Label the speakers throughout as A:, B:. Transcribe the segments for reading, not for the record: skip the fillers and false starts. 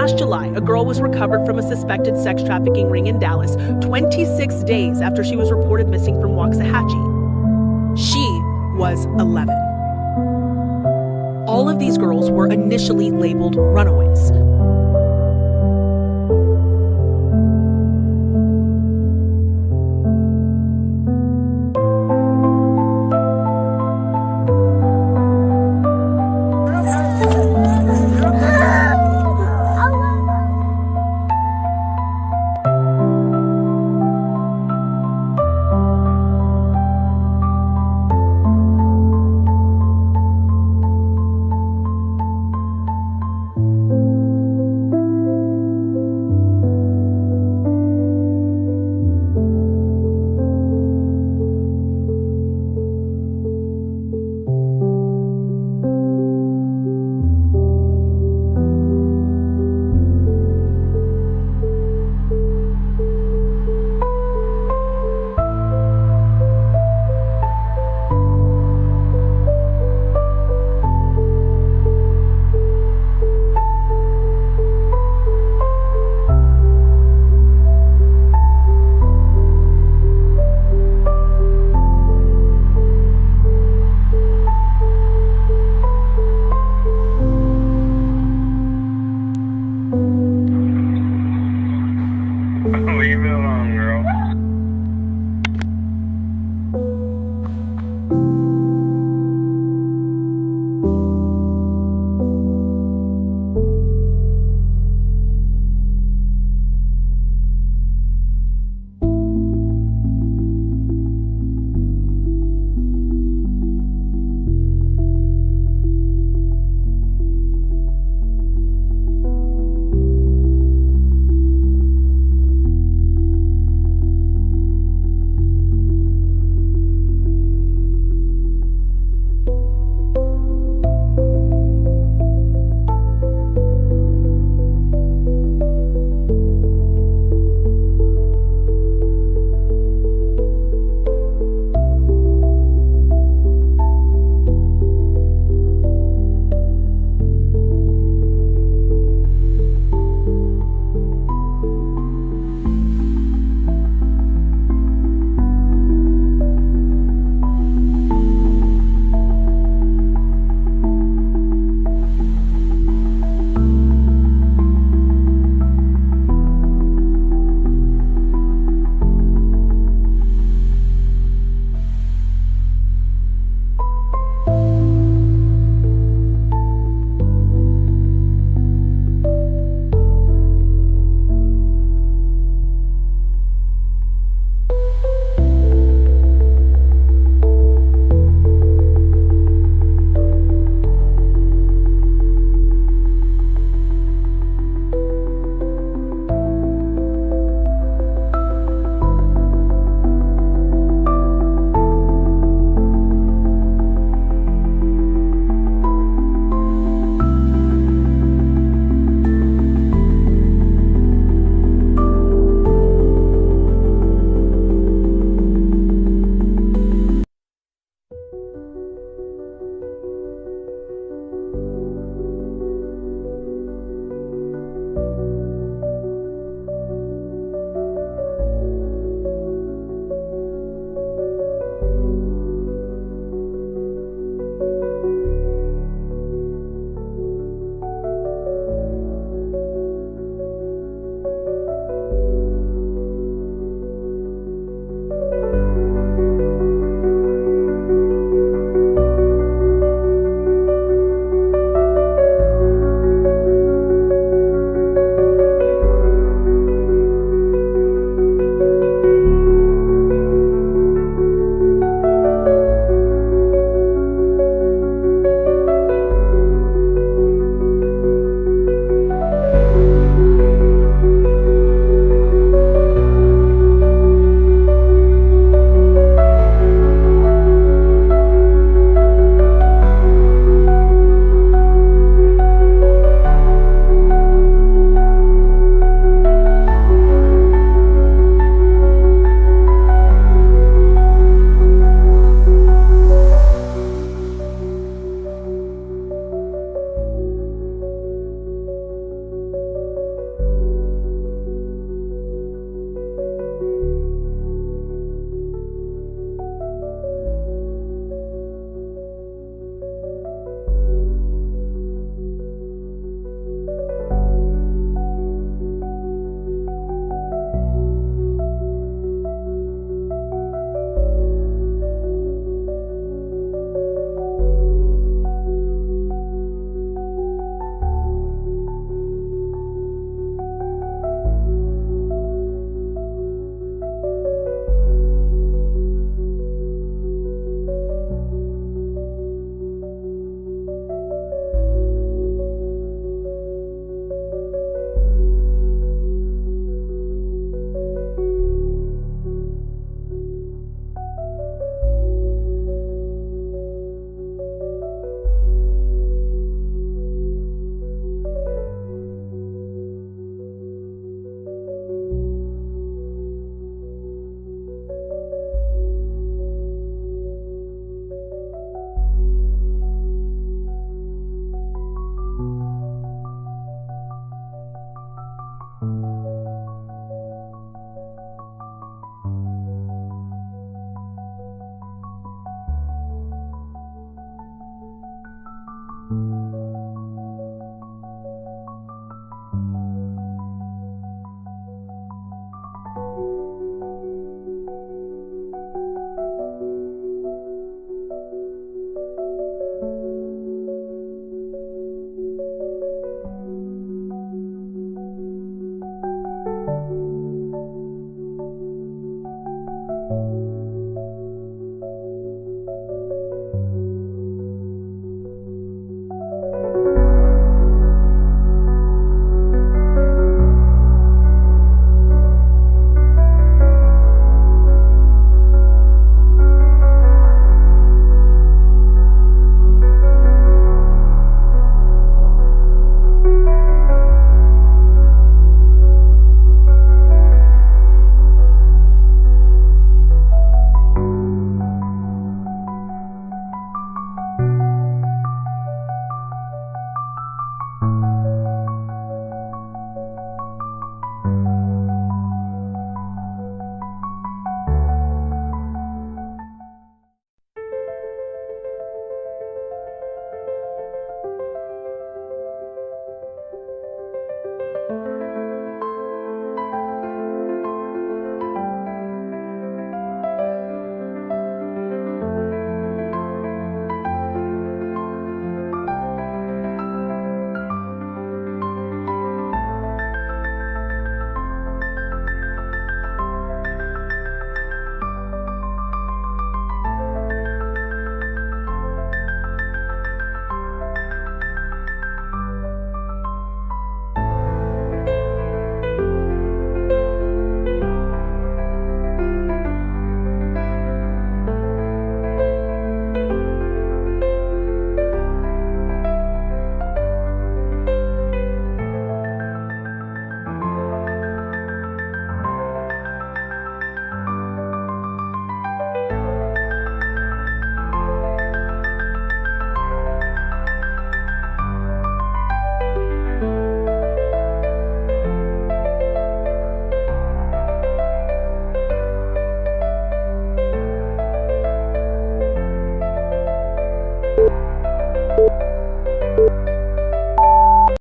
A: Last July, a girl was recovered from a suspected sex trafficking ring in Dallas 26 days after she was reported missing from Waxahachie. She was 11. All of these girls were initially labeled runaways.
B: Leave me alone, girl.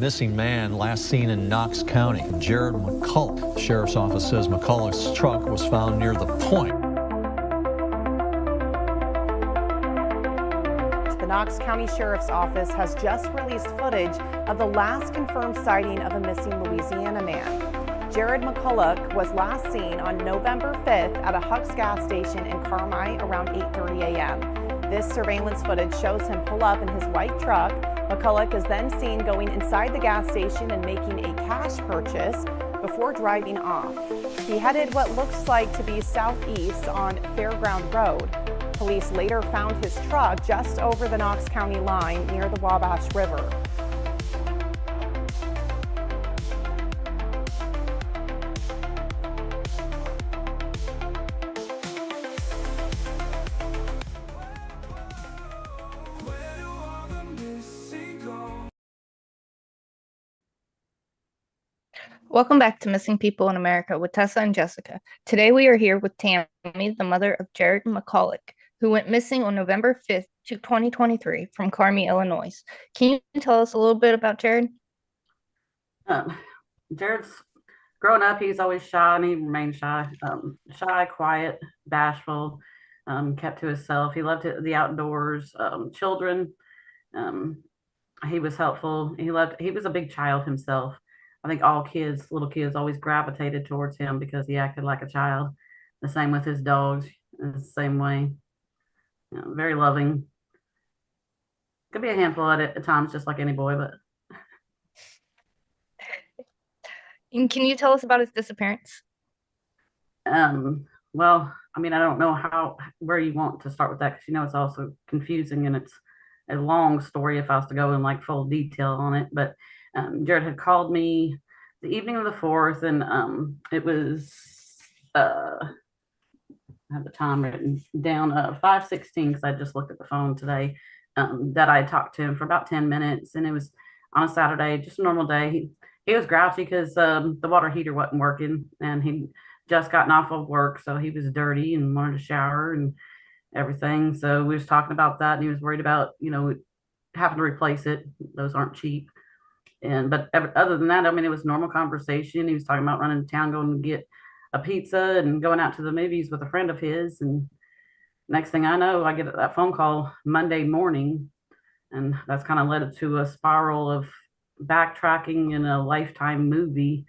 C: Missing man last seen in Knox County. Jared McColloch. Sheriff's office says McColloch's truck was found near the point.
D: The Knox County Sheriff's Office has just released footage of the last confirmed sighting of a missing Louisiana man. Jared McColloch was last seen on November 5th at a Huck's gas station in Carmi around 8:30 a.m. This surveillance footage shows him pull up in his white truck. McColloch is then seen going inside the gas station and making a cash purchase before driving off. He headed what looks like to be southeast on Fairground Road. Police later found his truck just over the Knox County line near the Wabash River.
E: Welcome back to Missing People in America with Tessa and Jessica. Today we are here with Tammy, the mother of Jared McColloch, who went missing on November 5th, 2023 from Carmi, Illinois. Can you tell us a little bit about Jared?
F: Jared's growing up, he's always shy and he remained shy. Shy, quiet, bashful, kept to himself. He loved the outdoors, children. He was helpful. He was a big child himself. I think all kids, little kids, always gravitated towards him because he acted like a child. The same with his dogs, the same way. Very loving. Could be a handful at times, just like any boy, but.
E: And can you tell us about his disappearance?
F: Well, I mean, I don't know where you want to start with that because it's also confusing and it's a long story if I was to go in like full detail on it. But Jared had called me the evening of the 4th, and it was I have the time written down 5:16 because I just looked at the phone today. That I talked to him for about 10 minutes, and it was on a Saturday, just a normal day. He was grouchy because the water heater wasn't working, and he just gotten off of work, so he was dirty and wanted to shower and everything. So we was talking about that, and he was worried about having to replace it. Those aren't cheap. But other than that, I mean, it was normal conversation. He was talking about running to town, going to get a pizza and going out to the movies with a friend of his. And next thing I know, I get that phone call Monday morning. And that's kind of led to a spiral of backtracking in a Lifetime movie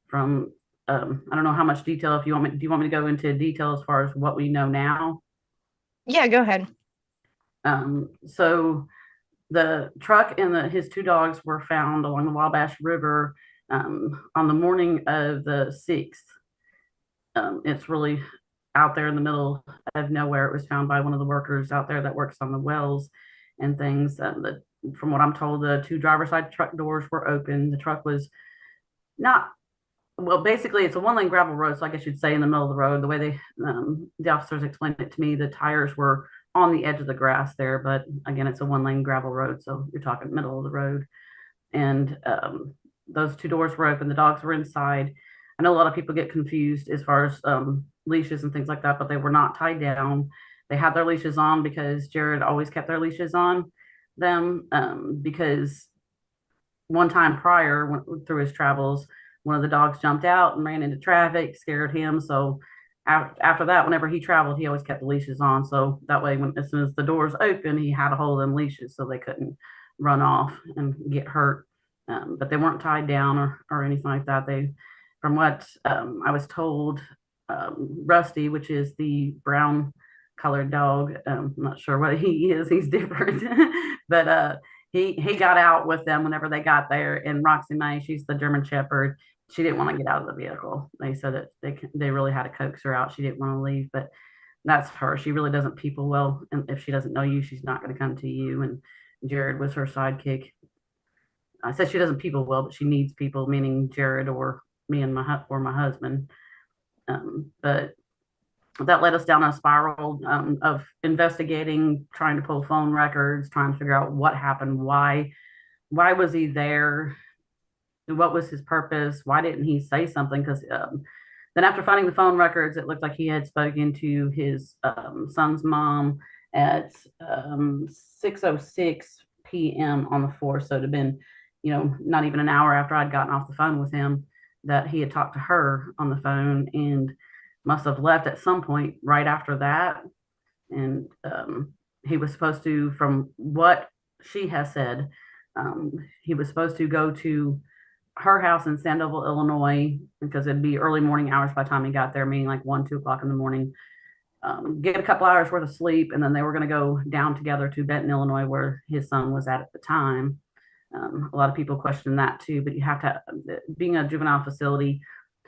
F: from, I don't know how much detail, do you want me to go into detail as far as what we know now?
E: Yeah, go ahead.
F: So the truck and his two dogs were found along the Wabash River on the morning of the 6th. It's really out there in the middle of nowhere. It was found by one of the workers out there that works on the wells and things. From what I'm told, the two driver's side truck doors were open. The truck was not, well, basically it's a one-lane gravel road, so I guess you'd say in the middle of the road. The way the officers explained it to me, the tires were on the edge of the grass there, but again, it's a one-lane gravel road, so you're talking middle of the road. And those two doors were open. The dogs were inside. I know a lot of people get confused as far as leashes and things like that, but they were not tied down. They had their leashes on because Jared always kept their leashes on them because one time prior, through his travels, one of the dogs jumped out and ran into traffic, scared him. So after that, whenever he traveled, he always kept the leashes on. So that way, as soon as the doors open, he had a hold of them leashes so they couldn't run off and get hurt. But they weren't tied down or anything like that. From what I was told, Rusty, which is the brown colored dog, I'm not sure what he is. He's different, but he got out with them whenever they got there. And Roxy May, she's the German Shepherd. She didn't want to get out of the vehicle. They said that they really had to coax her out. She didn't want to leave, but that's her. She really doesn't people well. And if she doesn't know you, she's not going to come to you. And Jared was her sidekick. I said she doesn't people well, but she needs people, meaning Jared or me and my husband. But that led us down a spiral of investigating, trying to pull phone records, trying to figure out what happened, why was he there, what was his purpose, why didn't he say something? Because then after finding the phone records, it looked like he had spoken to his son's mom at 6:06 p.m. on the 4th. So it had been not even an hour after I'd gotten off the phone with him, that he had talked to her on the phone and must have left at some point right after that. And he was supposed to, from what she has said, he was supposed to go to her house in Sandoval, Illinois, because it'd be early morning hours by the time he got there, meaning like 1, 2 o'clock in the morning. Get a couple hours worth of sleep, and then they were going to go down together to Benton, Illinois, where his son was at the time. A lot of people question that too, but you have to, being a juvenile facility,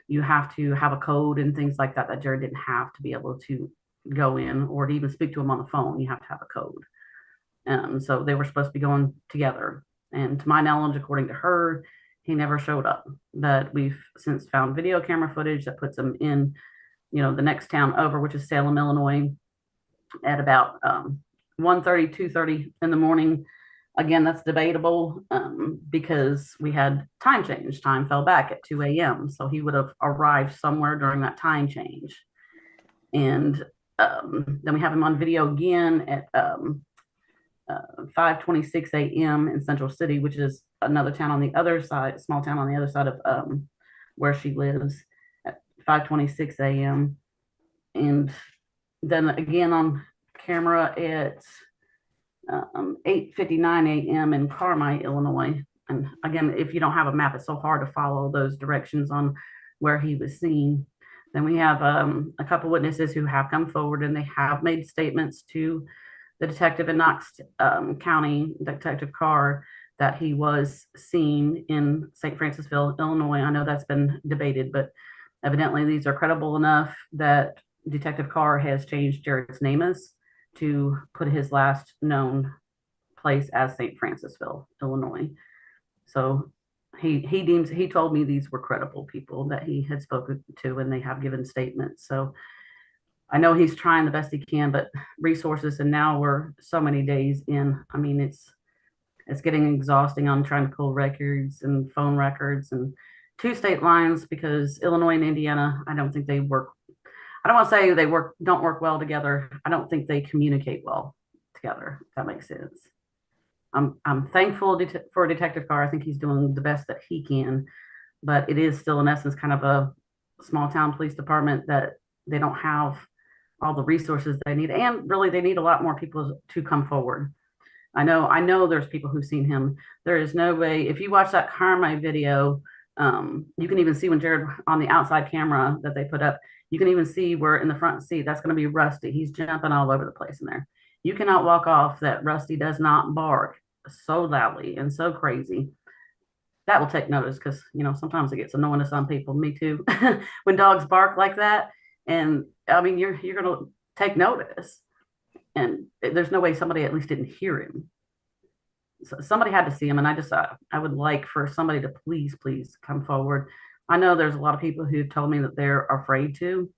F: you have to have a code and things like that Jared didn't have to be able to go in or to even speak to him on the phone. You have to have a code. So they were supposed to be going together. And to my knowledge, according to her, he never showed up. But we've since found video camera footage that puts him in, the next town over, which is Salem, Illinois, at about 1:30, 2:30 in the morning. Again, that's debatable because we had time change. Time fell back at 2 a.m. So he would have arrived somewhere during that time change. And then we have him on video again at 5:26 a.m. in Central City, which is another town on the other side, small town on the other side of where she lives, at 5:26 a.m. And then again on camera at 8:59 a.m. in Carmi, Illinois. And again, if you don't have a map, it's so hard to follow those directions on where he was seen. Then we have a couple witnesses who have come forward, and they have made statements to the detective in Knox County, Detective Carr, that he was seen in St. Francisville, Illinois. I know that's been debated, but evidently these are credible enough that Detective Carr has changed Jared's name to put his last known place as St. Francisville, Illinois. So he told me these were credible people that he had spoken to, and they have given statements. So I know he's trying the best he can, but resources, and now we're so many days in. I mean, it's getting exhausting on trying to pull records and phone records and 2 state lines, because Illinois and Indiana, I don't think they work. I don't want to say they don't work well together. I don't think they communicate well together, if that makes sense. I'm thankful for Detective Carr. I think he's doing the best that he can, but it is still in essence kind of a small town police department that they don't have all the resources they need, and really they need a lot more people to come forward. I know there's people who've seen him. There is no way, if you watch that Carmi video, you can even see when Jared, on the outside camera that they put up, you can even see where in the front seat, that's going to be Rusty. He's jumping all over the place in there. You cannot walk off that Rusty does not bark so loudly and so crazy. That will take notice, because, sometimes it gets annoying to some people, me too, when dogs bark like that. And I mean, you're going to take notice. And there's no way somebody at least didn't hear him. So somebody had to see him. And I would like for somebody to please come forward. I know there's a lot of people who've told me that they're afraid to,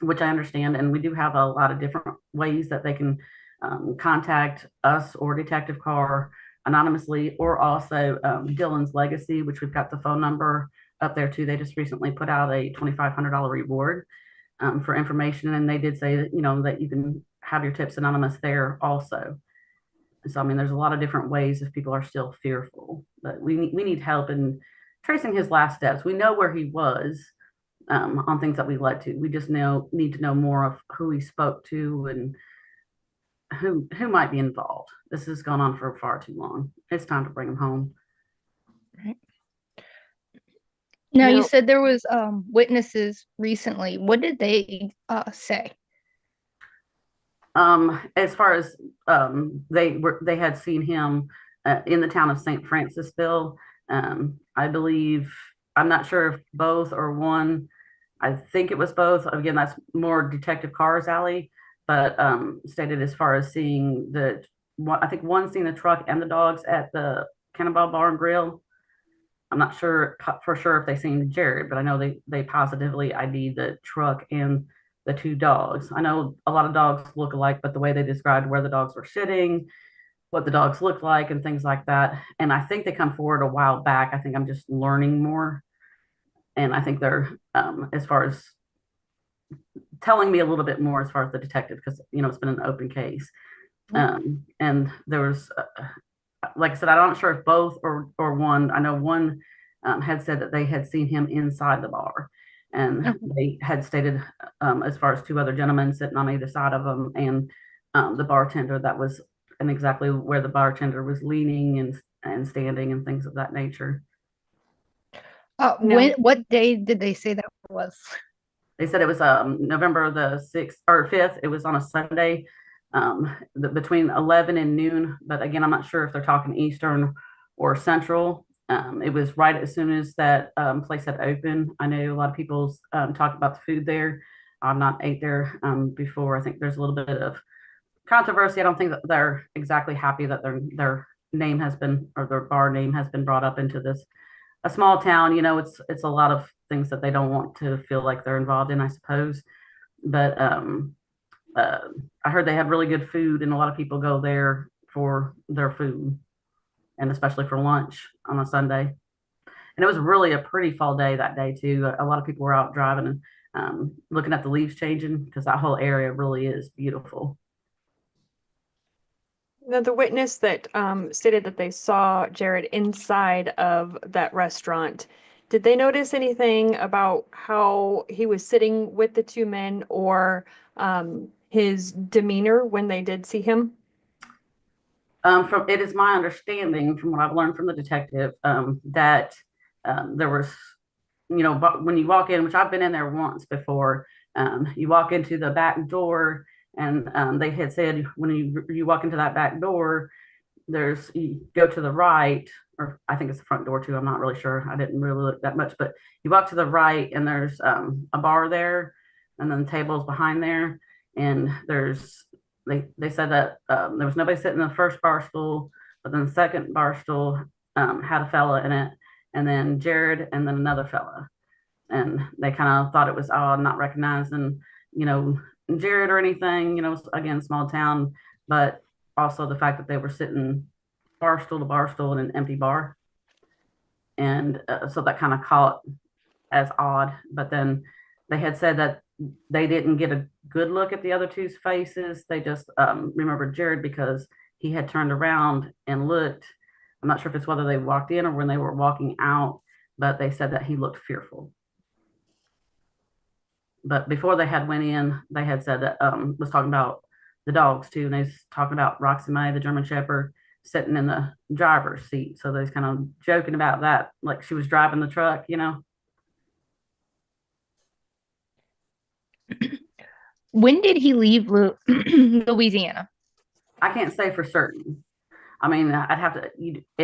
F: which I understand. And we do have a lot of different ways that they can contact us or Detective Carr anonymously, or also Dylan's Legacy, which we've got the phone number up there too. They just recently put out a $2,500 reward for information. And they did say that, that you can have your tips anonymous there also. So, I mean, there's a lot of different ways if people are still fearful, but we need help in tracing his last steps. We know where he was on things that we led to. We just need to know more of who he spoke to and who might be involved. This has gone on for far too long. It's time to bring him home.
E: Right. Now, you said there was witnesses recently. What did they say?
F: As far as they had seen him in the town of St. Francisville. I believe, I'm not sure if both or one. I think it was both. Again, that's more Detective Carr's alley, but stated as far as seeing I think one seen the truck and the dogs at the Cannonball Bar and Grill. I'm not sure for sure if they seen Jared, but I know they positively ID'd the truck and the 2 dogs. I know a lot of dogs look alike, but the way they described where the dogs were sitting, what the dogs look like, and things like that. And I think they come forward a while back. I think I'm just learning more. And I think they're, as far as telling me a little bit more as far as the detective, because, it's been an open case. And there was, like I said, I'm not sure if both or one. I know one had said that they had seen him inside the bar, and they had stated, as far as two other gentlemen sitting on either side of them, and the bartender that was, and exactly where the bartender was leaning and standing and things of that nature.
E: What day did they say that was?
F: They said it was November the 6th or 5th. It was on a Sunday, between 11 and noon. But again, I'm not sure if they're talking Eastern or Central. It was right as soon as that place had opened. I know a lot of people talk about the food there. I've not ate there before. I think there's a little bit of controversy. I don't think that they're exactly happy that their name has been, or their bar name has been brought up into this a small town. It's a lot of things that they don't want to feel like they're involved in, I suppose. But I heard they have really good food, and a lot of people go there for their food, and especially for lunch on a Sunday. And it was really a pretty fall day that day too. A lot of people were out driving and looking at the leaves changing, because that whole area really is beautiful.
G: Now, the witness that stated that they saw Jared inside of that restaurant, did they notice anything about how he was sitting with the two men, or his demeanor when they did see him?
F: It is my understanding, from what I've learned from the detective, that there was, when you walk in, which I've been in there once before, you walk into the back door, and they had said when you walk into that back door, you go to the right, or I think it's the front door too. I'm not really sure. I didn't really look that much, but you walk to the right, and there's a bar there, and then tables behind there, and they said that there was nobody sitting in the first bar stool, but then the second bar stool had a fella in it, and then Jared, and then another fella, and they kind of thought it was odd, not recognizing, Jared or anything, again, small town, but also the fact that they were sitting bar stool to bar stool in an empty bar. And so that kind of caught as odd. But then they had said that they didn't get a good look at the other two's faces. They just remembered Jared because he had turned around and looked. I'm not sure if it's whether they walked in or when they were walking out, but they said that he looked fearful. But before they had went in, they had said that was talking about the dogs too, and they was talking about Roxy May, the German Shepherd, sitting in the driver's seat. So they was kind of joking about that, like she was driving the truck,
E: When did he leave Louisiana?
F: I can't say for certain. I mean, I'd have to.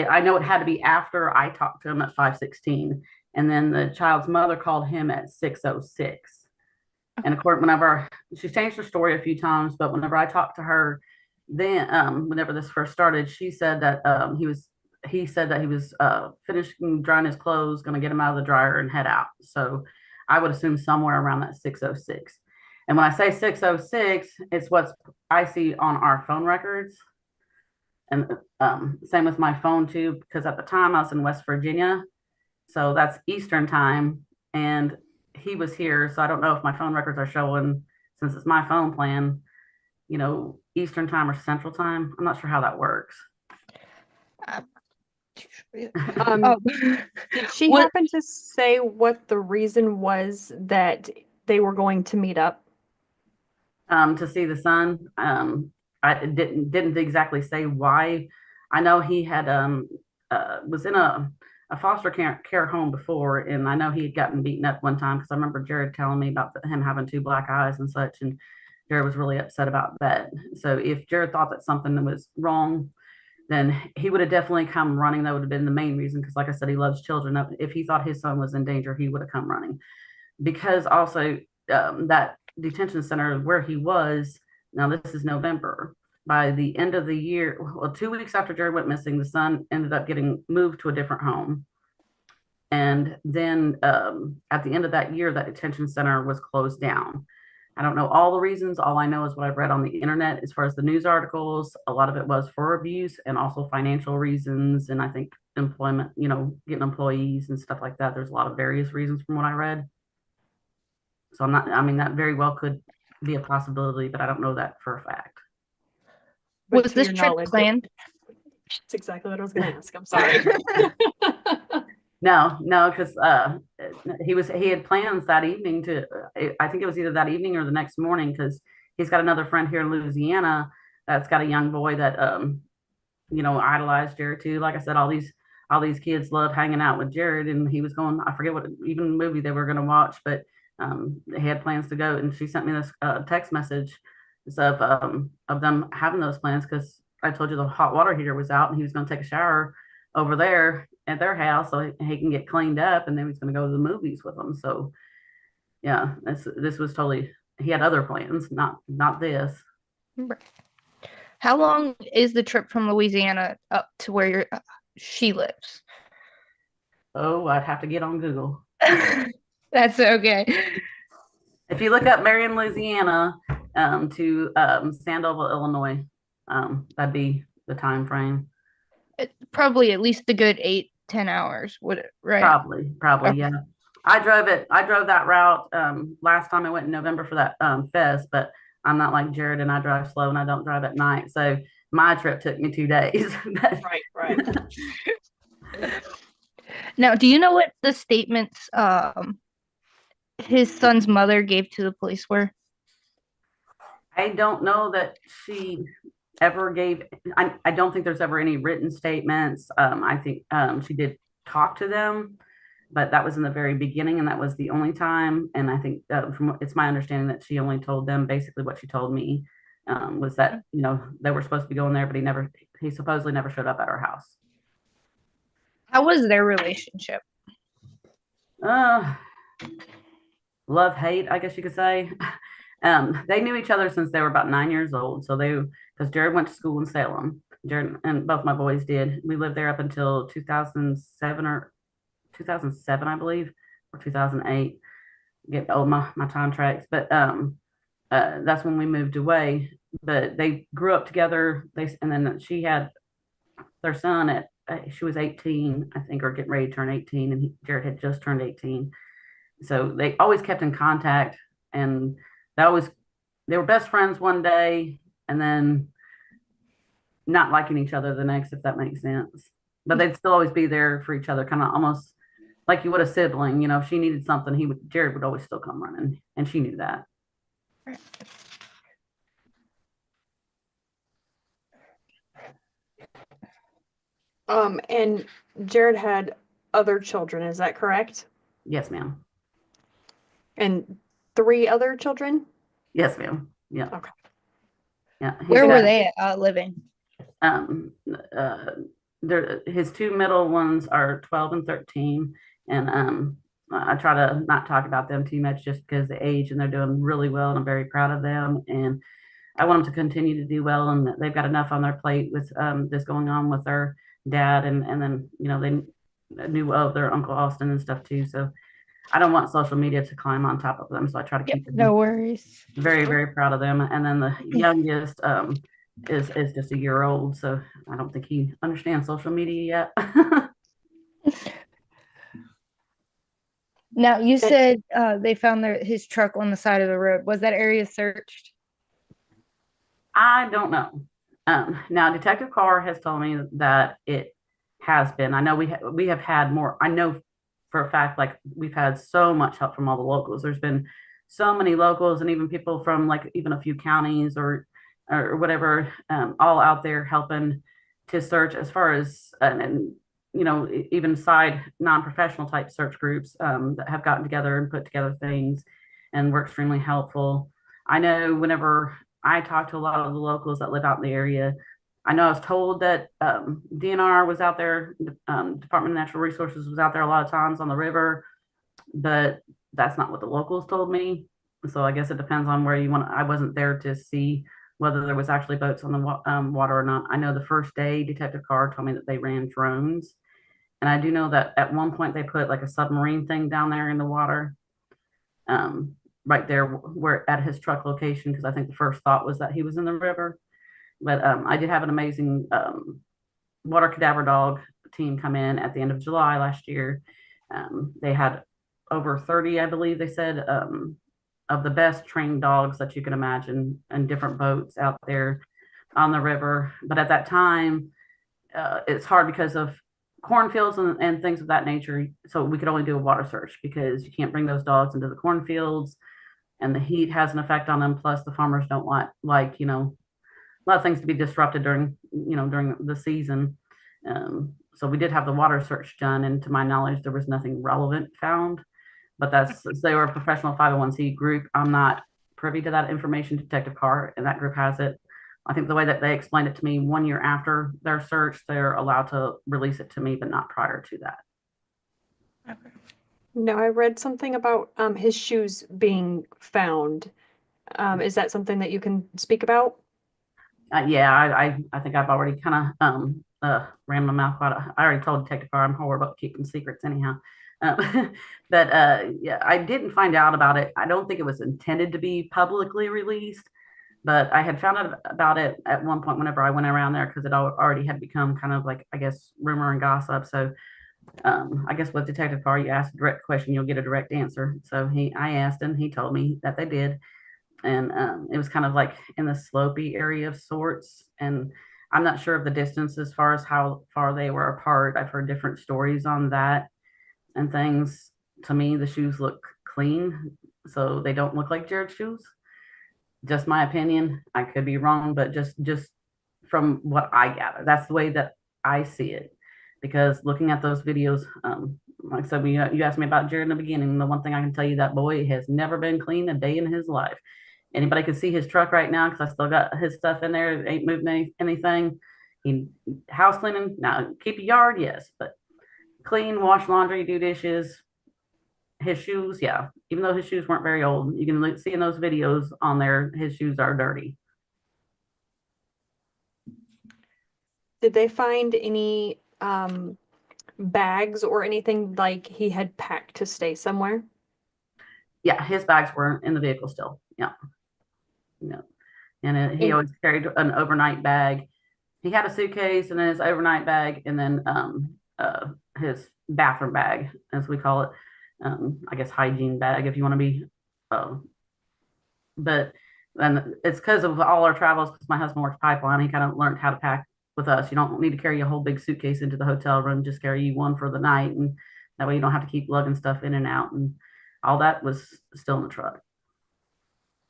F: I know it had to be after I talked to him at 5:16, and then the child's mother called him at 6:06. And whenever she's changed her story a few times, but whenever I talked to her, then whenever this first started, she said that he said that he was finishing drying his clothes, going to get him out of the dryer and head out. So I would assume somewhere around that 6:06. And when I say 6:06, it's what I see on our phone records. And same with my phone too, because at the time I was in West Virginia, so that's Eastern time, and he was here. So I don't know if my phone records are showing, since it's my phone plan, Eastern time or Central time. I'm not sure how that works.
G: Did she happen to say what the reason was that they were going to meet up?
F: To see the son. I didn't exactly say why. I know he had was in a foster care home before, and I know he had gotten beaten up one time, because I remember Jared telling me about him having two black eyes and such, and Jared was really upset about that. So if Jared thought that something was wrong, then he would have definitely come running. That would have been the main reason, because like I said, he loves children. If he thought his son was in danger, he would have come running. Because also that detention center where he was, now this is November, by the end of the year, well, 2 weeks after Jared went missing, the son ended up getting moved to a different home. And then at the end of that year, that detention center was closed down. I don't know all the reasons. All I know is what I've read on the internet as far as the news articles. A lot of it was for abuse and also financial reasons. And I think employment, getting employees and stuff like that. There's a lot of various reasons from what I read. So that very well could be a possibility, but I don't know that for a fact.
E: Was this trip planned?
G: That's exactly what I was going to ask. I'm sorry.
F: No, because he had plans that evening to. I think it was either that evening or the next morning because he's got another friend here in Louisiana that's got a young boy that idolized Jared too. Like I said, all these kids love hanging out with Jared, and he was going. I forget what even movie they were going to watch, but they had plans to go. And she sent me this text message of them having those plans because I told you the hot water heater was out, and he was going to take a shower over there at their house so he can get cleaned up, and then he's going to go to the movies with them. So yeah, this was totally. He had other plans, not this.
E: How long is the trip from Louisiana up to where she lives?
F: Oh, I'd have to get on Google.
E: That's okay.
F: If you look up Marion, Louisiana, to Sandoval, Illinois, that'd be the time frame.
E: Probably at least a good 8-10 hours, would it? Right?
F: Probably,
E: Okay.
F: yeah. I drove that route last time I went in November for that fest, but I'm not like Jared and I drive slow and I don't drive at night. So my trip took me 2 days.
G: Right.
E: Now, do you know what the statements his son's mother gave to the police were?
F: I don't know that she ever gave. I don't think there's ever any written statements. I think she did talk to them, but that was in the very beginning, and that was the only time. And I think it's my understanding that she only told them basically what she told me was that they were supposed to be going there, but he supposedly never showed up at our house.
E: How was their relationship?
F: Love hate, I guess you could say. They knew each other since they were about 9 years old. So because Jared went to school in Salem, Jared and both my boys did. We lived there up until 2007, I believe, or 2008. Get old my time tracks, but that's when we moved away. But they grew up together. And then she had their son at she was 18, I think, or getting ready to turn 18, and Jared had just turned 18. So they always kept in contact, and they were best friends one day, and then not liking each other the next, if that makes sense. But they'd still always be there for each other, kind of almost like you would a sibling. If she needed something, Jared would always still come running, and she knew that.
G: And Jared had other children, is that correct?
F: Yes, ma'am.
G: And 3 other children?
F: Yes, ma'am. Yeah.
G: Okay.
F: Yeah.
E: Where were they living?
F: His 2 middle ones are 12 and 13, and I try to not talk about them too much just because of the age, and they're doing really well, and I'm very proud of them, and I want them to continue to do well, and they've got enough on their plate with this going on with their dad, and then they knew of their Uncle Austin and stuff too. So I don't want social media to climb on top of them, so I try to keep them.
E: No worries.
F: Very, very proud of them. And then the youngest is just a year old, so I don't think he understands social media yet.
E: Now, you said they found his truck on the side of the road. Was that area searched?
F: I don't know. Now, Detective Carr has told me that it has been. I know we have had more. I know for a fact, like, we've had so much help from all the locals. There's been so many locals and even people from like even a few counties or whatever, all out there helping to search as far as, and even side non-professional type search groups that have gotten together and put together things and were extremely helpful. I know whenever I talk to a lot of the locals that live out in the area, I know I was told that DNR was out there, Department of Natural Resources was out there a lot of times on the river, but that's not what the locals told me. So I guess it depends on where you want. I wasn't there to see whether there was actually boats on the water or not. I know the first day Detective Carr told me that they ran drones. And I do know that at one point they put like a submarine thing down there in the water, right there where at his truck location, because I think the first thought was that he was in the river. But I did have an amazing water cadaver dog team come in at the end of July last year. They had over 30, I believe they said, of the best trained dogs that you can imagine, and different boats out there on the river. But at that time, it's hard because of cornfields and things of that nature. So we could only do a water search because you can't bring those dogs into the cornfields, and the heat has an effect on them. Plus, the farmers don't want, like, a lot of things to be disrupted during the season. So we did have the water search done, and to my knowledge, there was nothing relevant found. But they were a professional 501c group. I'm not privy to that information. Detective Carr and that group has it. I think the way that they explained it to me, 1 year after their search, they're allowed to release it to me, but not prior to that.
E: Okay.
G: No, I read something about his shoes being found. Is that something that you can speak about?
F: Yeah, I think I've already kind of ran my mouth quite. I already told Detective Carr I'm horrible about keeping secrets anyhow. But yeah, I didn't find out about it. I don't think it was intended to be publicly released, but I had found out about it at one point whenever I went around there because it already had become kind of like, I guess, rumor and gossip. So I guess with Detective Carr, you ask a direct question, you'll get a direct answer. So I asked, and he told me that they did. And it was kind of like in the slopey area of sorts. And I'm not sure of the distance as far as how far they were apart. I've heard different stories on that and things. To me, the shoes look clean, so they don't look like Jared's shoes. Just my opinion. I could be wrong, but just from what I gather, that's the way that I see it. Because looking at those videos, like I said, you asked me about Jared in the beginning. The one thing I can tell you, that boy has never been clean a day in his life. Anybody can see his truck right now because I still got his stuff in there. It ain't moving anything. He house cleaning. Now, keep a yard, yes, but clean, wash laundry, do dishes. His shoes, yeah. Even though his shoes weren't very old, you can see in those videos on there, his shoes are dirty.
G: Did they find any bags or anything like he had packed to stay somewhere?
F: Yeah, his bags were in the vehicle still. Yeah. Yeah. And he always carried an overnight bag. He had a suitcase and then his overnight bag, and then his bathroom bag, as we call it. I guess hygiene bag, if you want to be. But then it's because of all our travels, because my husband works pipeline. He kind of learned how to pack with us. You don't need to carry a whole big suitcase into the hotel room. Just carry you one for the night, and that way you don't have to keep lugging stuff in and out. And all that was still in the truck,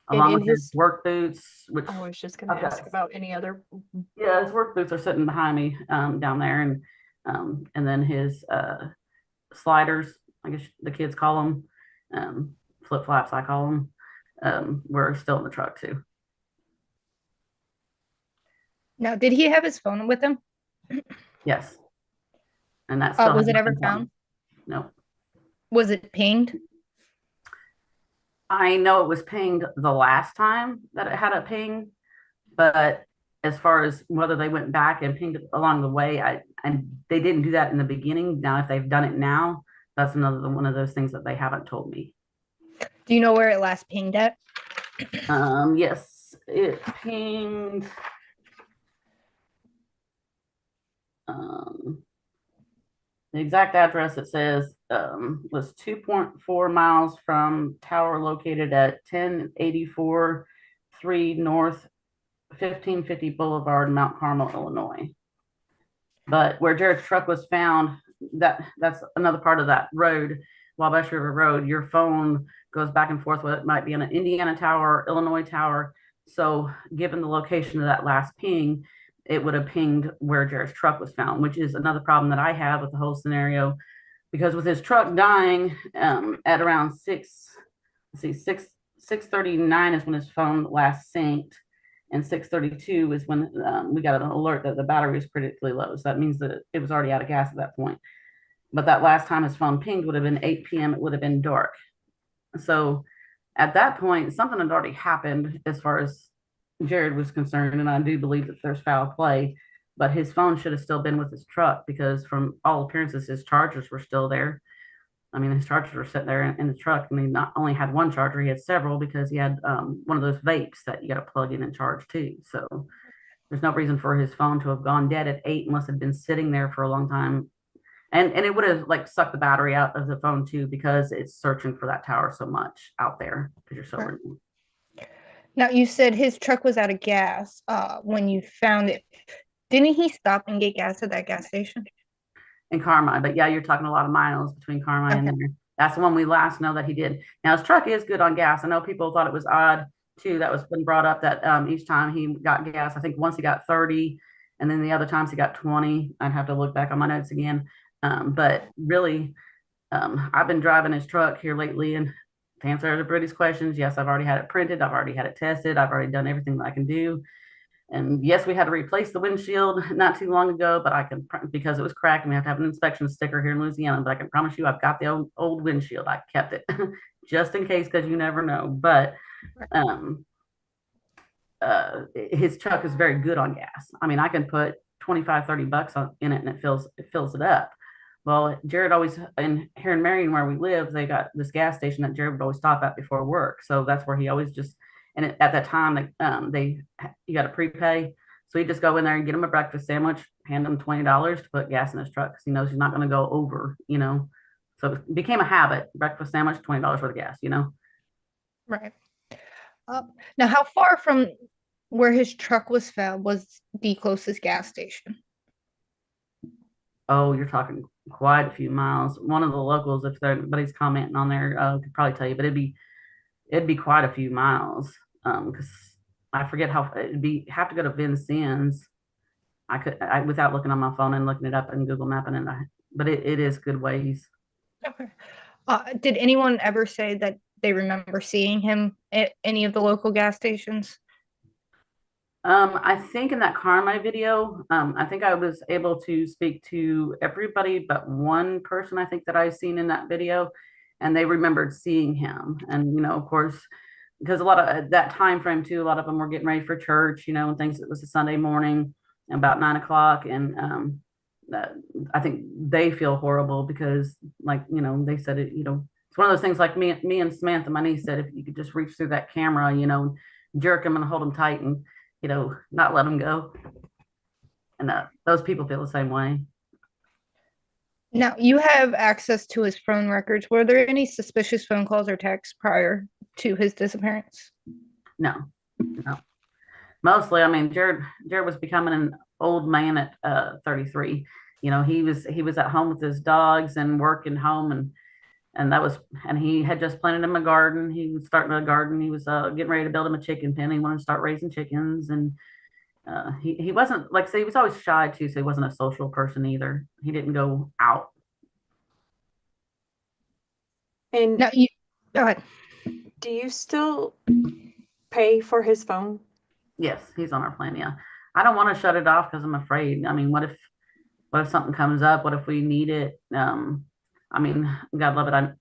F: along with his work boots, which
G: I was just going to ask about any other.
F: Yeah, his work boots are sitting behind me down there, and then his sliders, I guess the kids call them, flip flops, I call them, were still in the truck too.
E: Now, did he have his phone with him?
F: Yes, and that's still
E: was it ever found?
F: No.
E: Was it pinged?
F: I know it was pinged the last time that it had a ping, but as far as whether they went back and pinged it along the way, they didn't do that in the beginning. Now, if they've done it now, that's another one of those things that they haven't told me.
E: Do you know where it last pinged at?
F: Yes, it pinged. The exact address it says was 2.4 miles from tower located at 1084 3 North 1550 Boulevard, Mount Carmel, Illinois. But where Jared's truck was found, that's another part of that road, Wabash River Road. Your phone goes back and forth with it. Might be in an Indiana tower, Illinois tower. So given the location of that last ping, it would have pinged where Jared's truck was found, which is another problem that I have with the whole scenario, because with his truck dying at around 6:39 is when his phone last synced, and 6:32 is when we got an alert that the battery was critically low. So that means that it was already out of gas at that point. But that last time his phone pinged would have been 8 p.m. It would have been dark. So at that point, something had already happened as far as Jared was concerned, and I do believe that there's foul play, but his phone should have still been with his truck, because from all appearances, his chargers were still there. I mean, his chargers were sitting there in the truck, and he not only had one charger, he had several, because he had one of those vapes that you got to plug in and charge too. So there's no reason for his phone to have gone dead at 8 unless it had been sitting there for a long time. And it would have like sucked the battery out of the phone too, because it's searching for that tower so much out there because you're so remote.
E: Now, you said his truck was out of gas when you found it. Didn't he stop and get gas at that gas station?
F: in Carmi. But yeah, you're talking a lot of miles between Carmi and
E: Okay.
F: there. That's the one we last know that he did. Now his truck is good on gas. I know people thought it was odd too. That was been brought up that each time he got gas, I think once he got 30, and then the other times he got 20. I'd have to look back on my notes again. But really, I've been driving his truck here lately, and to answer everybody's questions, yes, I've already had it printed. I've already had it tested. I've already done everything that I can do. And yes, we had to replace the windshield not too long ago, but I can, because it was cracked, and we have to have an inspection sticker here in Louisiana. But I can promise you, I've got the old windshield. I kept it just in case, because you never know. But his truck is very good on gas. I mean, I can put 25, $30 in it, and it fills it up. Well, Jared always, and here in Marion where we live, they got this gas station that Jared would always stop at before work. So that's where he always just, and at that time, you got to prepay. So he just go in there and get him a breakfast sandwich, hand him $20 to put gas in his truck, because he knows he's not going to go over, So it became a habit. Breakfast sandwich, $20 worth of gas,
E: Right. Now, how far from where his truck was found was the closest gas station?
F: Oh, you're talking quite a few miles. One of the locals, if anybody's commenting on there, could probably tell you, but it'd be quite a few miles. Because I forget how have to go to Vincennes. I without looking on my phone and looking it up and Google mapping it, but it is good ways.
E: Okay. Did anyone ever say that they remember seeing him at any of the local gas stations?
F: I think in that Carmi video, I think I was able to speak to everybody but one person, I think, that I've seen in that video, and they remembered seeing him. And, of course, because a lot of that time frame too, a lot of them were getting ready for church, and things. It was a Sunday morning, about 9 o'clock. And I think they feel horrible because, like, they said it, it's one of those things like me and Samantha, my niece, said, if you could just reach through that camera, jerk him and hold him tight and, not let him go. And those people feel the same way.
E: Now, you have access to his phone records. Were there any suspicious phone calls or texts prior to his disappearance?
F: No. Mostly, I mean, Jared was becoming an old man at 33. He was at home with his dogs and working home, and he had just planted him a garden. He was starting a garden. He was getting ready to build him a chicken pen. He wanted to start raising chickens, and he wasn't, like I say, he was always shy too, so he wasn't a social person either. He didn't go out.
G: And
E: Now, go ahead.
G: do you still pay for his phone?
F: Yes, he's on our plan. Yeah, I don't want to shut it off because I'm afraid. I mean, what if something comes up? What if we need it? I mean, God love it.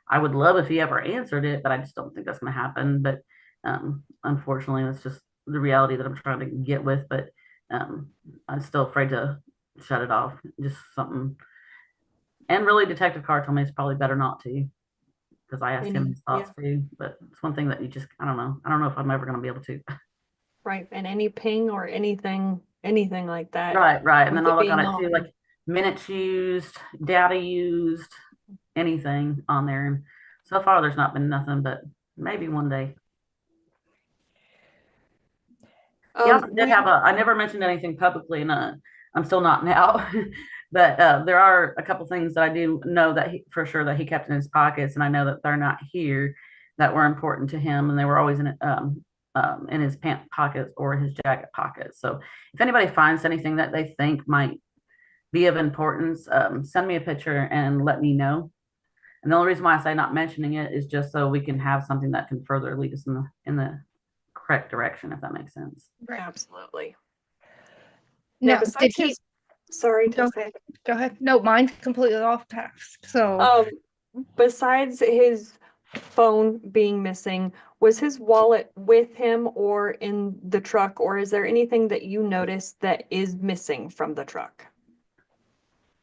F: I would love if he ever answered it, but I just don't think that's going to happen. But unfortunately, that's just the reality that I'm trying to get with. But I'm still afraid to shut it off. Just something. And really, Detective Carr told me it's probably better not to, because I asked him his thoughts too. But it's one thing that you just, I don't know. I don't know if I'm ever going to be able to.
G: Right. And any ping or anything like that.
F: Right. And then I'll look on it
G: on.
F: too, like minutes used, data used, anything on there. And so far, there's not been nothing, but maybe one day. He also did have I never mentioned anything publicly, and I'm still not now. But there are a couple things that I do know that for sure that he kept in his pockets, and I know that they're not here, that were important to him, and they were always in his pant pockets or his jacket pockets. So if anybody finds anything that they think might be of importance, send me a picture and let me know. And the only reason why I say not mentioning it is just so we can have something that can further lead us in the correct direction, if that makes sense.
G: Right. Absolutely.
E: Now,
G: did he? Sorry.
E: Go ahead. No, mine's completely off task. So,
G: besides his phone being missing, was his wallet with him or in the truck, or is there anything that you noticed that is missing from the truck?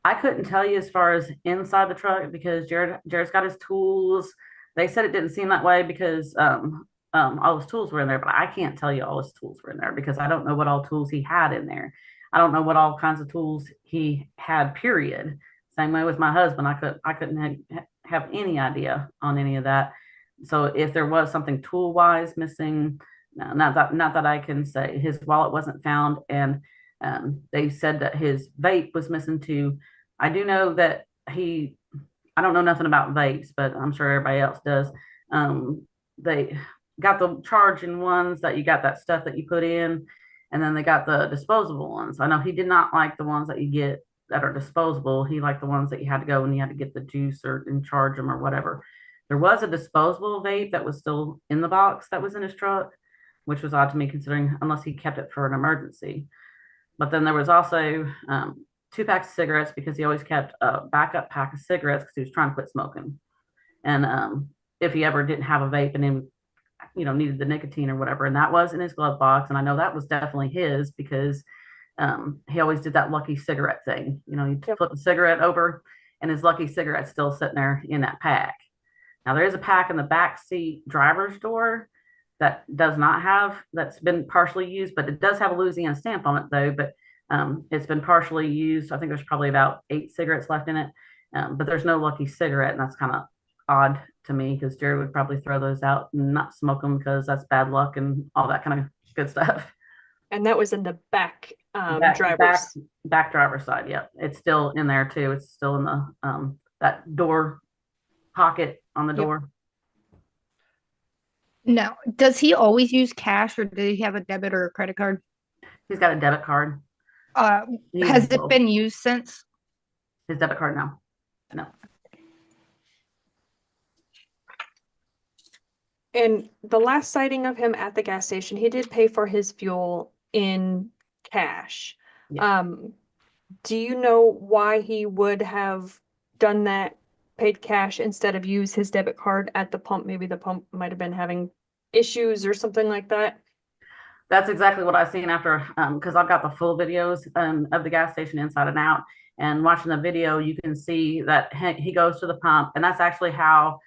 F: I couldn't tell you as far as inside the truck because Jared's got his tools. They said it didn't seem that way because all his tools were in there, but I can't tell you all his tools were in there because I don't know what all tools he had in there. I don't know what all kinds of tools he had, period. Same way with my husband. I couldn't have any idea on any of that. So if there was something tool wise missing, not that I can say. His wallet wasn't found, and They said that his vape was missing too. I do know that I don't know nothing about vapes, but I'm sure everybody else does. They got the charging ones that you got that stuff that you put in, and then they got the disposable ones. I know he did not like the ones that you get that are disposable. He liked the ones that you had to go and you had to get the juice or and charge them or whatever. There was a disposable vape that was still in the box that was in his truck, which was odd to me considering unless he kept it for an emergency. But then there was also 2 packs of cigarettes because he always kept a backup pack of cigarettes because he was trying to quit smoking. And if he ever didn't have a vape and then, needed the nicotine or whatever, and that was in his glove box. And I know that was definitely his because he always did that lucky cigarette thing. He'd flip the cigarette over and his lucky cigarette's still sitting there in that pack. Now there is a pack in the back seat driver's door that's been partially used, but it does have a Louisiana stamp on it though. But it's been partially used. I think there's probably about 8 cigarettes left in it, but there's no lucky cigarette, and that's kind of odd to me because Jerry would probably throw those out and not smoke them because that's bad luck and all that kind of good stuff.
G: And that was in the back
F: driver's side. Yeah, it's still in there too. It's still in the that door pocket on the door.
E: Now, does he always use cash or does he have a debit or a credit card?
F: He's got a debit card.
E: Has it been used since?
F: His debit card? No.
G: And the last sighting of him at the gas station, he did pay for his fuel in cash.
F: Yeah.
G: Do you know why he would have done that, paid cash instead of use his debit card at the pump? Maybe the pump might have been having issues or something like that.
F: That's exactly what I've seen after, because I've got the full videos of the gas station inside and out. And watching the video, you can see that he goes to the pump, and that's actually how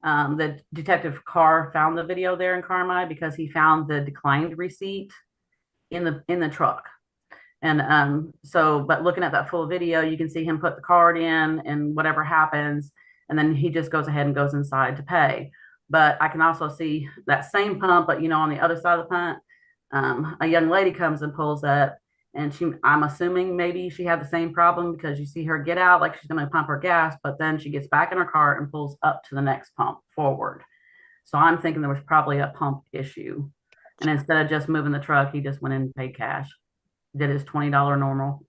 F: the detective Carr found the video there in Carmi, because he found the declined receipt in the truck. And but looking at that full video, you can see him put the card in and whatever happens, and then he just goes ahead and goes inside to pay. But I can also see that same pump, but on the other side of the pump, a young lady comes and pulls up, and I'm assuming maybe she had the same problem because you see her get out like she's going to pump her gas, but then she gets back in her car and pulls up to the next pump forward. So I'm thinking there was probably a pump issue. And instead of just moving the truck, he just went in and paid cash. Did his $20 normal,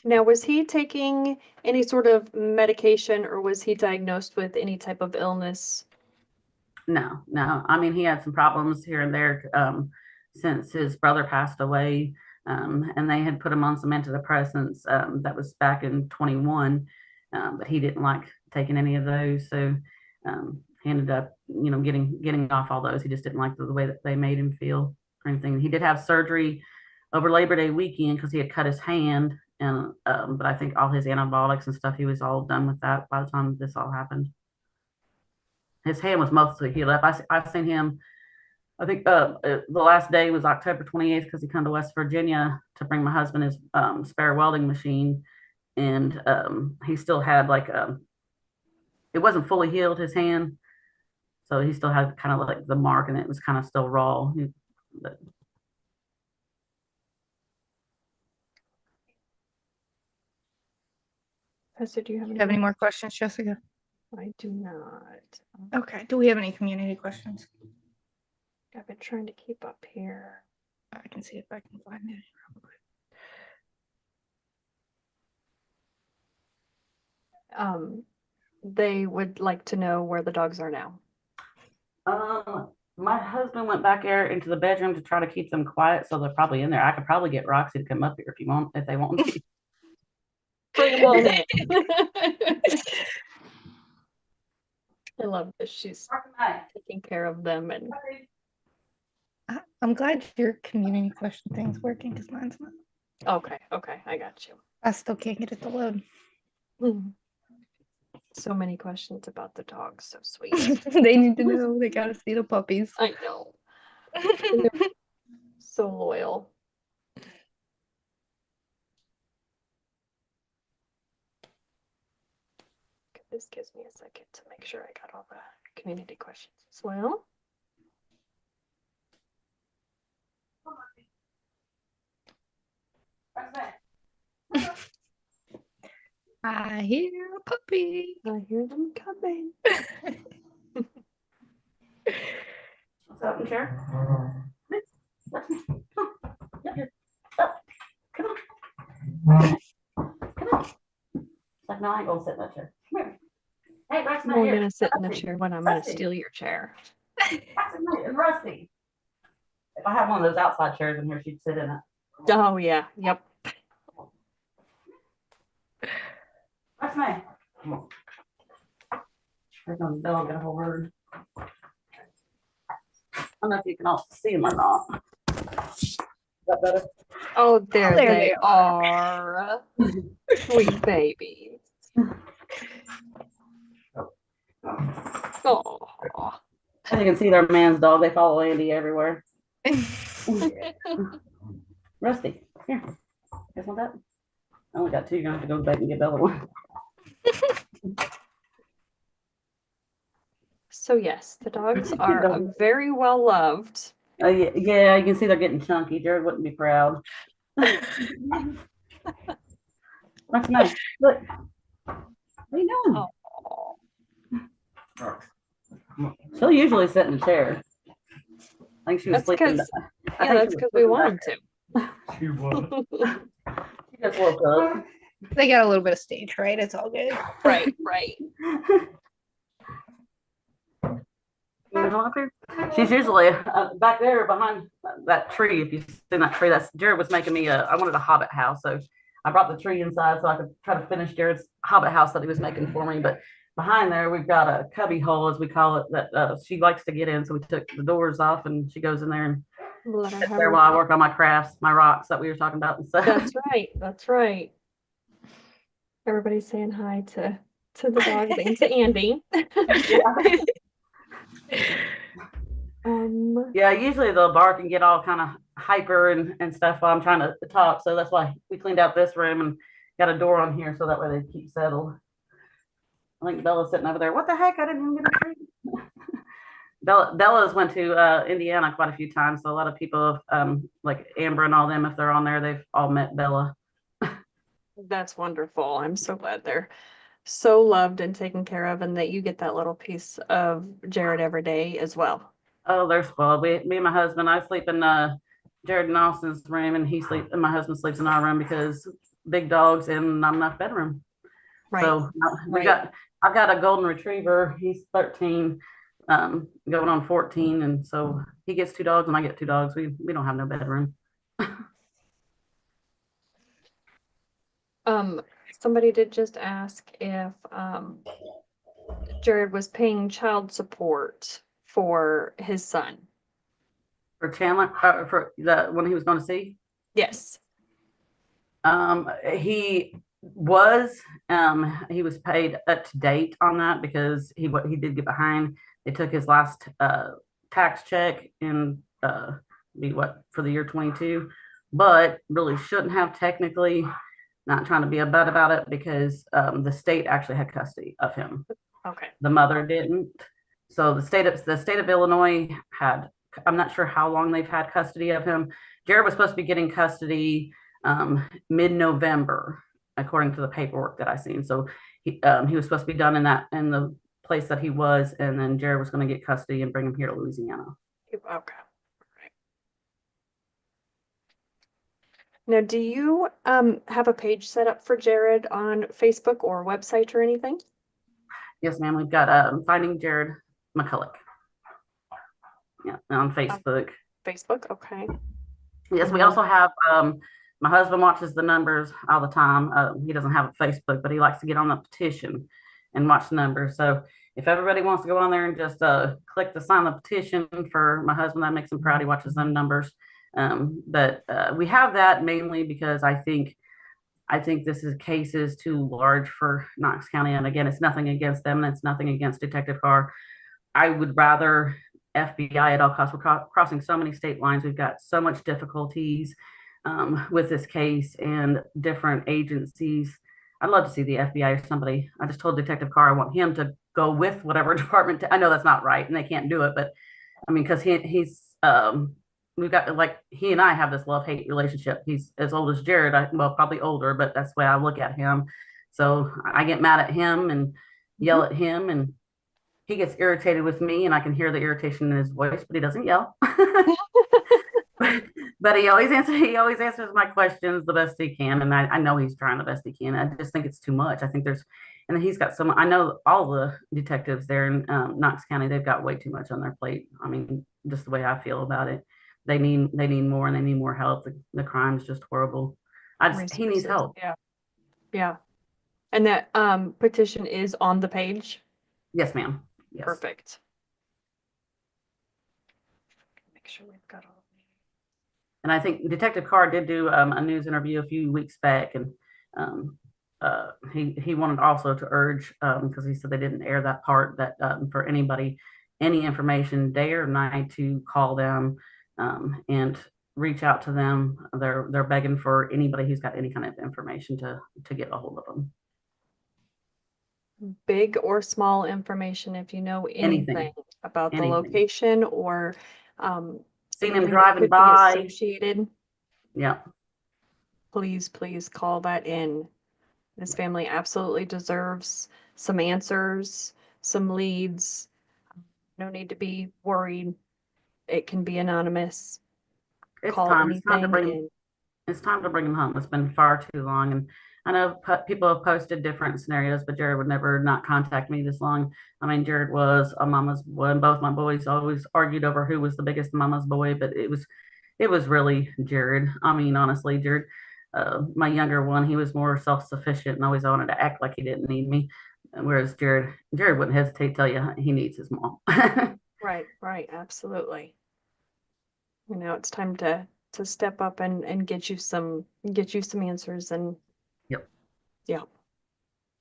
G: Now, was he taking any sort of medication or was he diagnosed with any type of illness?
F: No. I mean, he had some problems here and there since his brother passed away, and they had put him on some antidepressants. That was back in 21, but he didn't like taking any of those, so he ended up, getting off all those. He just didn't like the way that they made him feel or anything. He did have surgery over Labor Day weekend because he had cut his hand, and but I think all his antibiotics and stuff, he was all done with that by the time this all happened. His hand was mostly healed up. I've seen him, I think the last day was October 28th because he come to West Virginia to bring my husband his spare welding machine. And he still had it wasn't fully healed, his hand. So he still had kind of like the mark and it was kind of still raw.
G: Hester, do you have
E: Any more questions, Jessica?
G: I do not.
E: Okay. Do we have any community questions?
G: I've been trying to keep up here.
E: I can see if I can find it.
G: They would like to know where the dogs are now.
F: My husband went back there into the bedroom to try to keep them quiet, so they're probably in there. I could probably get Roxy to come up here if they want to.
G: Bring them on in. I love this. She's taking care of them, and
E: I'm glad your community question thing's working because mine's not.
G: Okay, I got you.
E: I still can't get it to load.
G: So many questions about the dogs. So sweet.
E: They need to know. They gotta see the puppies.
G: I know. So loyal. This gives me a second to make sure I got all the community questions as well.
E: I hear a puppy.
G: I hear them coming.
F: What's up, chair? Come on. Like, no, I ain't gonna sit in that chair. Come here. Hey, Rex,
G: I'm gonna sit in the chair when I'm gonna steal your chair.
F: Rusty. If I had one of those outside chairs in here, she'd sit in it.
G: Oh yeah, yep.
F: That's me. Come on. There's no dog, got a whole word. I don't know if you can all see them or not. Is that better?
G: Oh, there
E: there
G: they
E: they
G: are. Sweet babies. Oh.
F: As you can see, they're man's dog. They follow Andy everywhere. Rusty, here. You guys want that? I only got two. You're gonna have to go back and get the other one.
G: So yes, the dogs are very well loved.
F: Yeah, you can see they're getting chunky. Jared wouldn't be proud. What's nice? Look. What are you doing?
G: Oh.
F: She'll usually sit in the chair. I think she was
G: That's
F: sleeping.
G: because that's because we want them to.
B: She was.
F: She just woke up.
E: They got a little bit of stage fright. It's all good.
G: Right, right.
F: She's usually back there behind that tree. If you've seen that tree, that's Jared was making me I wanted a hobbit house, so I brought the tree inside so I could try to finish Jared's hobbit house that he was making for me. But behind there, we've got a cubby hole, as we call it, that she likes to get in. So we took the doors off, and she goes in there and
G: Let her
F: sits
G: have
F: there
G: her-
F: while I work on my crafts, my rocks that we were talking about and stuff.
G: That's right. That's right. Everybody's saying hi to the dogs and to Andy.
F: Yeah, usually they'll bark and get all kind of hyper and stuff while I'm trying to talk. So that's why we cleaned out this room and got a door on here so that way they keep settled. I think Bella's sitting over there. What the heck? I didn't even get a treat. Bella's went to Indiana quite a few times. So a lot of people, like Amber and all them, if they're on there, they've all met Bella.
G: That's wonderful. I'm so glad they're so loved and taken care of, and that you get that little piece of Jared every day as well.
F: Oh, they're spoiled. Me and my husband, I sleep in Jared and Austin's room, and my husband sleeps in our room because big dogs and not enough bedroom.
G: Right.
F: So
G: Right.
F: I've got a golden retriever. He's 13, going on 14, and so he gets two dogs and I get two dogs. We don't have no bedroom.
G: Somebody did just ask if Jared was paying child support for his son.
F: For Chandler, for the one he was going to see.
G: Yes.
F: He was paid up to date on that because he did get behind. They took his last tax check in for the year 22, but really shouldn't have technically. Not trying to be a butt about it because the state actually had custody of him.
G: Okay.
F: The mother didn't. So the state of Illinois had, I'm not sure how long they've had custody of him. Jared was supposed to be getting custody mid-November, according to the paperwork that I seen. So he was supposed to be done in the place that he was, and then Jared was going to get custody and bring him here to Louisiana.
G: Okay. Now, do you have a page set up for Jared on Facebook or website or anything?
F: Yes, ma'am. We've got Finding Jared McColloch. Yeah, on Facebook.
G: Facebook, okay.
F: Yes, we also have my husband watches the numbers all the time. He doesn't have a Facebook, but he likes to get on the petition and watch the numbers. So if everybody wants to go on there and just click to sign the petition for my husband, that makes him proud. He watches them numbers. But we have that mainly because I think this case is too large for Knox County. And again, it's nothing against them. And it's nothing against Detective Carr. I would rather FBI at all costs. We're crossing so many state lines. We've got so much difficulties with this case and different agencies. I'd love to see the FBI or somebody. I just told Detective Carr I want him to go with whatever department. I know that's not right and they can't do it, but I mean, because he's we've got, like, he and I have this love-hate relationship. He's as old as Jared, well, probably older, but that's the way I look at him. So I get mad at him and yell at him, and he gets irritated with me, and I can hear the irritation in his voice, but he doesn't yell. But he always answers my questions the best he can, and I know he's trying the best he can. I just think it's too much. I think and he's got I know all the detectives there in Knox County, they've got way too much on their plate. I mean, just the way I feel about it. They need more, and they need more help. The crime's just horrible. He needs help.
G: Yeah. Yeah. And that petition is on the page.
F: Yes, ma'am. Yes.
G: Perfect. Make sure we've got all.
F: And I think Detective Carr did do a news interview a few weeks back, and he wanted also to urge, because he said they didn't air that part, that for anybody, any information day or night, to call them and reach out to them. They're begging for anybody who's got any kind of information to get a hold of them.
G: Big or small information, if you know anything about the location or
F: seen him driving by
G: associated.
F: Yeah.
G: Please call that in. This family absolutely deserves some answers, some leads. No need to be worried. It can be anonymous.
F: It's time to bring him home. It's been far too long, and I know people have posted different scenarios, but Jared would never not contact me this long. I mean, Jared was a mama's boy, and both my boys always argued over who was the biggest mama's boy, but it was really Jared. I mean, honestly, Jared, my younger one, he was more self-sufficient and always wanted to act like he didn't need me. Whereas Jared wouldn't hesitate to tell you he needs his mom.
G: Right, absolutely. It's time to step up and get you some answers. And
F: Yep.
G: Yeah.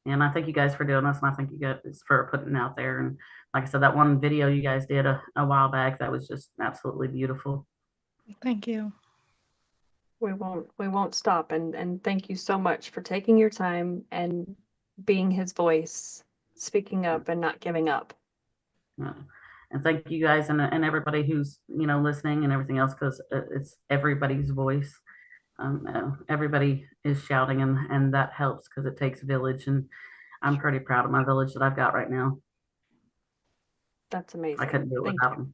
F: And I thank you guys for doing this, and I thank you guys for putting it out there. And like I said, that one video you guys did a while back, that was just absolutely beautiful.
E: Thank you.
G: We won't stop, and thank you so much for taking your time and being his voice, speaking up and not giving up.
F: And thank you guys and everybody who's listening and everything else, because it's everybody's voice. Everybody is shouting, and that helps, because it takes a village, and I'm pretty proud of my village that I've got right now.
G: That's amazing.
F: I couldn't do it without them.